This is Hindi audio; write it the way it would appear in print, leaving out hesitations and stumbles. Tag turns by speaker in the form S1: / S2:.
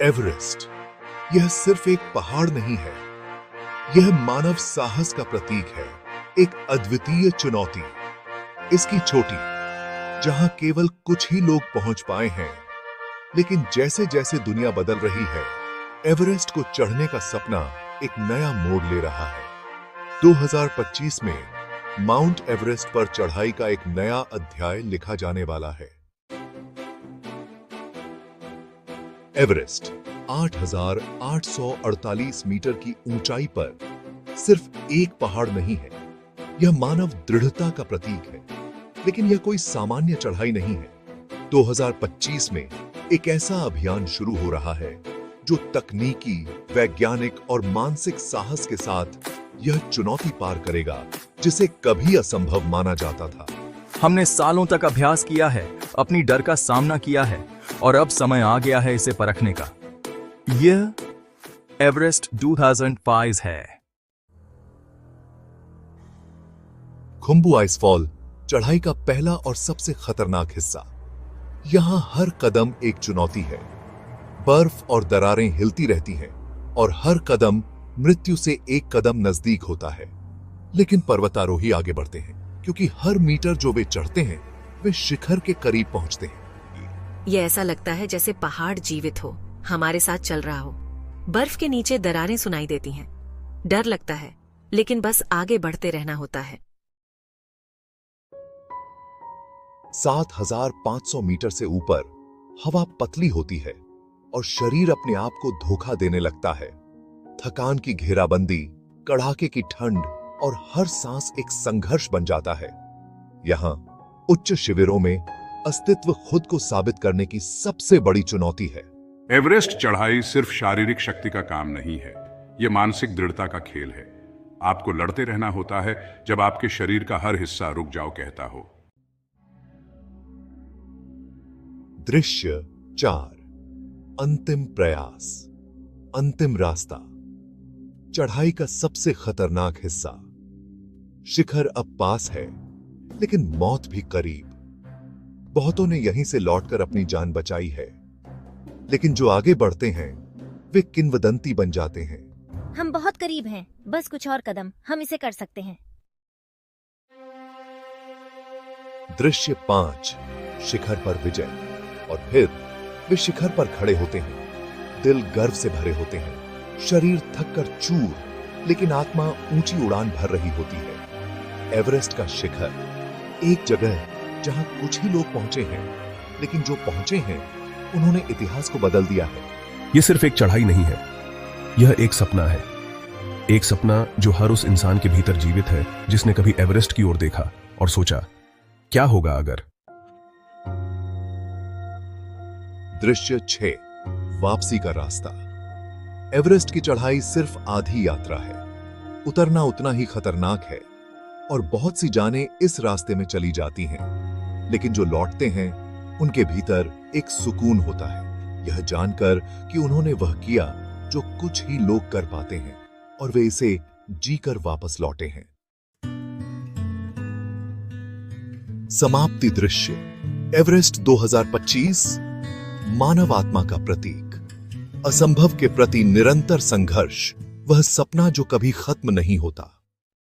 S1: एवरेस्ट यह सिर्फ एक पहाड़ नहीं है, यह मानव साहस का प्रतीक है, एक अद्वितीय चुनौती। इसकी चोटी, जहां केवल कुछ ही लोग पहुंच पाए हैं, लेकिन जैसे जैसे दुनिया बदल रही है, एवरेस्ट को चढ़ने का सपना एक नया मोड़ ले रहा है। 2025 में माउंट एवरेस्ट पर चढ़ाई का एक नया अध्याय लिखा जाने वाला है। एवरेस्ट 8,848 मीटर की ऊंचाई पर सिर्फ एक पहाड़ नहीं है, यह मानव दृढ़ता का प्रतीक है। लेकिन यह कोई सामान्य चढ़ाई नहीं है। 2025 में एक ऐसा अभियान शुरू हो रहा है जो तकनीकी, वैज्ञानिक और मानसिक साहस के साथ यह चुनौती पार करेगा जिसे कभी असंभव माना जाता था।
S2: हमने सालों तक अभ्यास किया है, अपनी डर का सामना किया है और अब समय आ गया है इसे परखने का। यह एवरेस्ट 2005 है।
S1: खुम्बू आइसफॉल चढ़ाई का पहला और सबसे खतरनाक हिस्सा। यहां हर कदम एक चुनौती है। बर्फ और दरारें हिलती रहती हैं और हर कदम मृत्यु से एक कदम नजदीक होता है। लेकिन पर्वतारोही आगे बढ़ते हैं क्योंकि हर मीटर जो वे चढ़ते हैं वे शिखर के करीब पहुंचते हैं।
S3: ये ऐसा लगता है जैसे पहाड़ जीवित हो, हमारे साथ चल रहा हो। बर्फ के नीचे दरारें सुनाई देती हैं, डर लगता है, लेकिन बस आगे बढ़ते रहना होता है।
S1: 7,500 मीटर से ऊपर हवा पतली होती है और शरीर अपने आप को धोखा देने लगता है। थकान की घेराबंदी, कड़ाके की ठंड और हर सांस एक संघर्ष बन जाता है। यहां उच्च शिविरों में अस्तित्व खुद को साबित करने की सबसे बड़ी चुनौती है।
S4: एवरेस्ट चढ़ाई सिर्फ शारीरिक शक्ति का काम नहीं है, यह मानसिक दृढ़ता का खेल है। आपको लड़ते रहना होता है जब आपके शरीर का हर हिस्सा रुक जाओ कहता हो।
S1: दृश्य 4, अंतिम प्रयास, अंतिम रास्ता। चढ़ाई का सबसे खतरनाक हिस्सा। शिखर अब पास है, लेकिन मौत भी करीब। बहुतों ने यहीं से लौटकर अपनी जान बचाई है, लेकिन जो आगे बढ़ते हैं वे किंवदंती बन जाते हैं।
S5: हम बहुत करीब हैं, बस कुछ और कदम, हम इसे कर सकते हैं।
S1: दृश्य 5, शिखर पर विजय। और फिर वे शिखर पर खड़े होते हैं, दिल गर्व से भरे होते हैं, शरीर थककर चूर, लेकिन आत्मा ऊंची उड़ान भर रही होती है। एवरेस्ट का शिखर एक जगह है जहां कुछ ही लोग पहुंचे हैं, लेकिन जो पहुंचे हैं उन्होंने इतिहास को बदल दिया है।
S6: यह सिर्फ एक चढ़ाई नहीं है, यह एक सपना है। एक सपना जो हर उस इंसान के भीतर जीवित है जिसने कभी एवरेस्ट की ओर देखा और सोचा, क्या होगा अगर।
S1: दृश्य 6, वापसी का रास्ता। एवरेस्ट की चढ़ाई सिर्फ आधी यात्रा है, उतरना उतना ही खतरनाक है और बहुत सी जानें इस रास्ते में चली जाती हैं। लेकिन जो लौटते हैं उनके भीतर एक सुकून होता है, यह जानकर कि उन्होंने वह किया जो कुछ ही लोग कर पाते हैं और वे इसे जीकर वापस लौटे हैं। समाप्ति दृश्य। एवरेस्ट 2025 मानव आत्मा का प्रतीक, असंभव के प्रति निरंतर संघर्ष, वह सपना जो कभी खत्म नहीं होता।